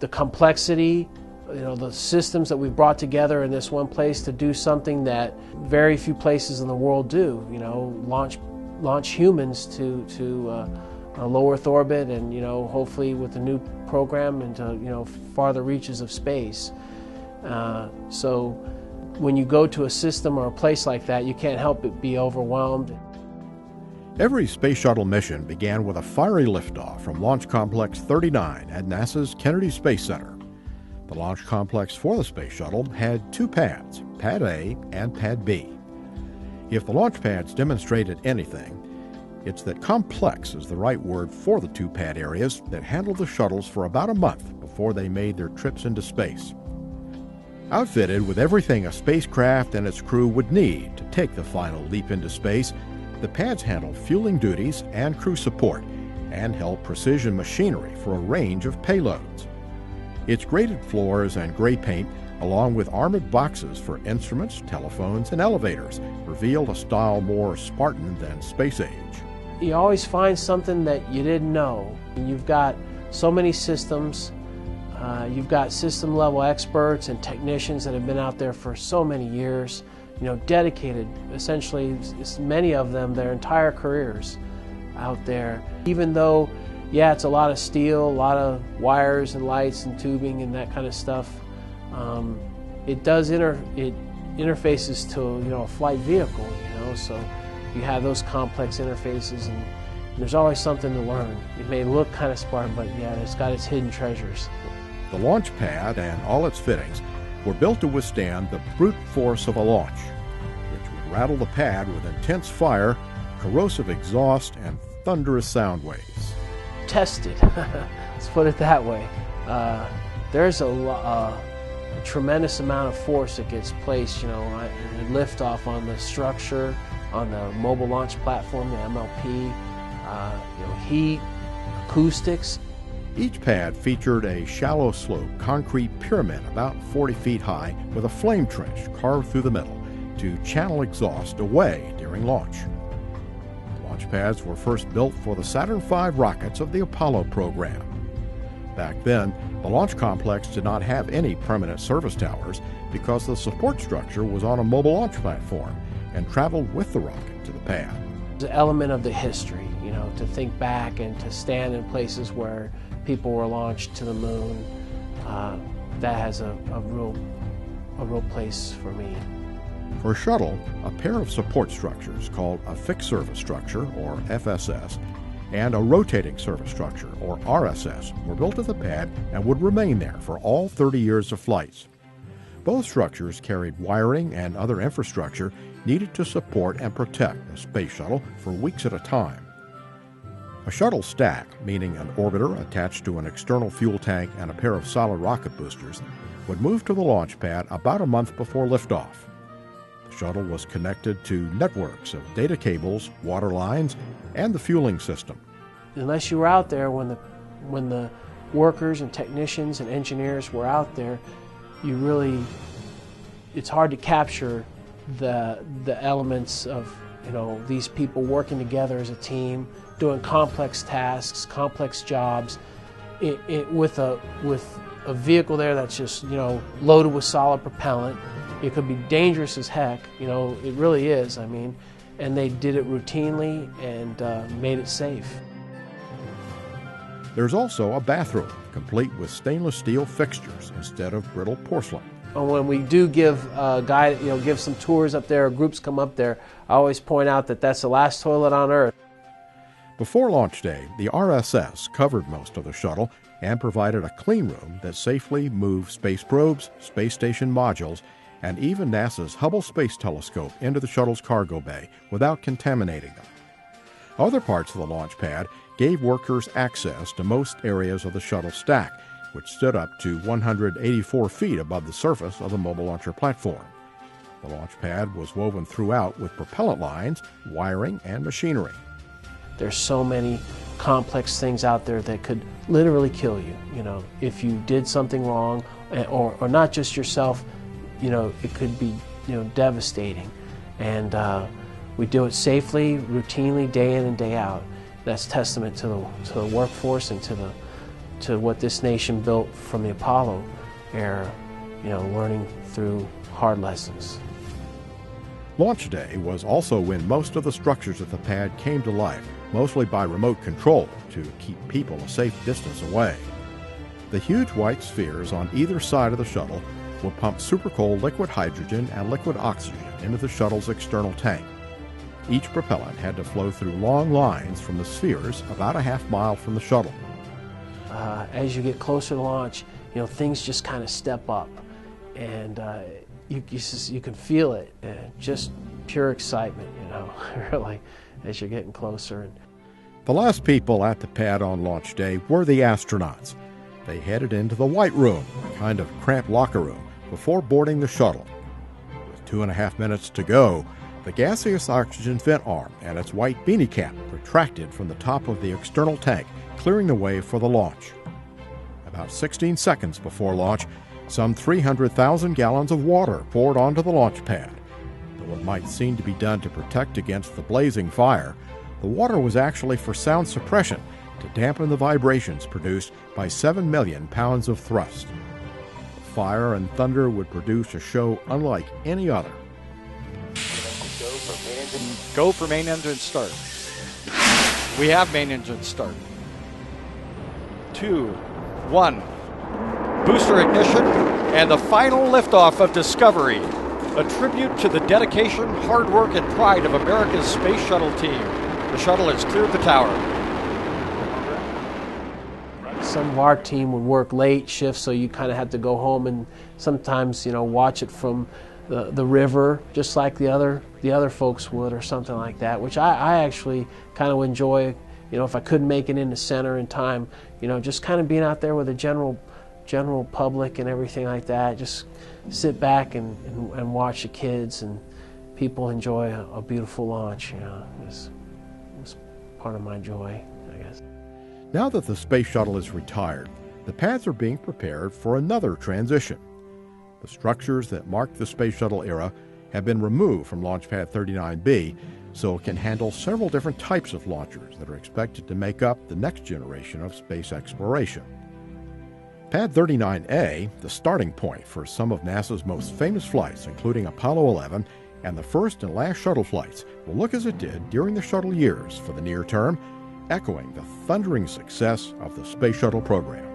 the complexity, the systems that we've brought together in this one place to do something that very few places in the world do. Launch humans to a low Earth orbit, and hopefully with the new program into farther reaches of space. So when you go to a system or a place like that, you can't help but be overwhelmed. Every space shuttle mission began with a fiery liftoff from Launch Complex 39 at NASA's Kennedy Space Center. The launch complex for the space shuttle had two pads, Pad A and Pad B. If the launch pads demonstrated anything, it's that complex is the right word for the two pad areas that handled the shuttles for about a month before they made their trips into space. Outfitted with everything a spacecraft and its crew would need to take the final leap into space, the pads handle fueling duties and crew support and held precision machinery for a range of payloads. Its graded floors and gray paint, along with armored boxes for instruments, telephones, and elevators, revealed a style more Spartan than space age. You always find something that you didn't know. You've got so many systems. You've got system level experts and technicians that have been out there for so many years, dedicated, essentially, many of them, their entire careers out there. Even though, yeah, it's a lot of steel, a lot of wires and lights and tubing and that kind of stuff, it interfaces to a flight vehicle, so you have those complex interfaces, and there's always something to learn. It may look kind of Spartan, but yeah, it's got its hidden treasures. The launch pad and all its fittings were built to withstand the brute force of a launch, which would rattle the pad with intense fire, corrosive exhaust, and thunderous sound waves. Tested, let's put it that way. There's a tremendous amount of force that gets placed, in liftoff on the structure, on the mobile launch platform, the MLP, heat, acoustics. Each pad featured a shallow slope concrete pyramid about 40 feet high with a flame trench carved through the middle to channel exhaust away during launch. The launch pads were first built for the Saturn V rockets of the Apollo program. Back then, the launch complex did not have any permanent service towers because the support structure was on a mobile launch platform and traveled with the rocket to the pad. There's an element of the history, to think back and to stand in places where people were launched to the moon. That has a real place for me. For Shuttle, a pair of support structures called a fixed service structure, or FSS, and a rotating service structure, or RSS, were built at the pad and would remain there for all 30 years of flights. Both structures carried wiring and other infrastructure needed to support and protect the space shuttle for weeks at a time. A shuttle stack, meaning an orbiter attached to an external fuel tank and a pair of solid rocket boosters, would move to the launch pad about a month before liftoff. The shuttle was connected to networks of data cables, water lines, and the fueling system. Unless you were out there when the workers and technicians and engineers were out there, it's hard to capture the elements of these people working together as a team, doing complex tasks, complex jobs, with a vehicle there that's just loaded with solid propellant. It could be dangerous as heck, it really is. And they did it routinely and made it safe. There's also a bathroom, complete with stainless steel fixtures instead of brittle porcelain. When we do give give some tours up there, or groups come up there, I always point out that that's the last toilet on Earth. Before launch day, the RSS covered most of the shuttle and provided a clean room that safely moved space probes, space station modules, and even NASA's Hubble Space Telescope into the shuttle's cargo bay without contaminating them. Other parts of the launch pad gave workers access to most areas of the shuttle stack, which stood up to 184 feet above the surface of the mobile launcher platform. The launch pad was woven throughout with propellant lines, wiring, and machinery. There's so many complex things out there that could literally kill you, if you did something wrong, or not just yourself, it could be, devastating. And we do it safely, routinely, day in and day out. That's testament to the workforce and to to what this nation built from the Apollo era, learning through hard lessons. Launch day was also when most of the structures at the pad came to life, mostly by remote control to keep people a safe distance away. The huge white spheres on either side of the shuttle will pump supercold liquid hydrogen and liquid oxygen into the shuttle's external tank. Each propellant had to flow through long lines from the spheres about a half-mile from the shuttle. As you get closer to launch, things just kind of step up, and you can feel it, just pure excitement, really, as you're getting closer. The last people at the pad on launch day were the astronauts. They headed into the White Room, a kind of cramped locker room, before boarding the shuttle. With 2.5 minutes to go, the gaseous oxygen vent arm and its white beanie cap retracted from the top of the external tank, clearing the way for the launch. About 16 seconds before launch, some 300,000 gallons of water poured onto the launch pad. Though it might seem to be done to protect against the blazing fire, the water was actually for sound suppression to dampen the vibrations produced by 7 million pounds of thrust. The fire and thunder would produce a show unlike any other. Go for main engine start. We have main engine start. 2, 1. Booster ignition and the final liftoff of Discovery. A tribute to the dedication, hard work, and pride of America's Space Shuttle team. The shuttle has cleared the tower. Some of our team would work late shifts, so you kind of had to go home and sometimes, watch it from the river, just like the other folks would, or something like that, which I actually kind of enjoy. If I couldn't make it into center in time, just kind of being out there with the general public and everything like that. Just sit back and watch the kids and people enjoy a beautiful launch. It's part of my joy, I guess. Now that the space shuttle is retired, the pads are being prepared for another transition. The structures that marked the space shuttle era have been removed from Launch Pad 39B, so it can handle several different types of launchers that are expected to make up the next generation of space exploration. Pad 39A, the starting point for some of NASA's most famous flights, including Apollo 11 and the first and last shuttle flights, will look as it did during the shuttle years for the near term, echoing the thundering success of the Space Shuttle program.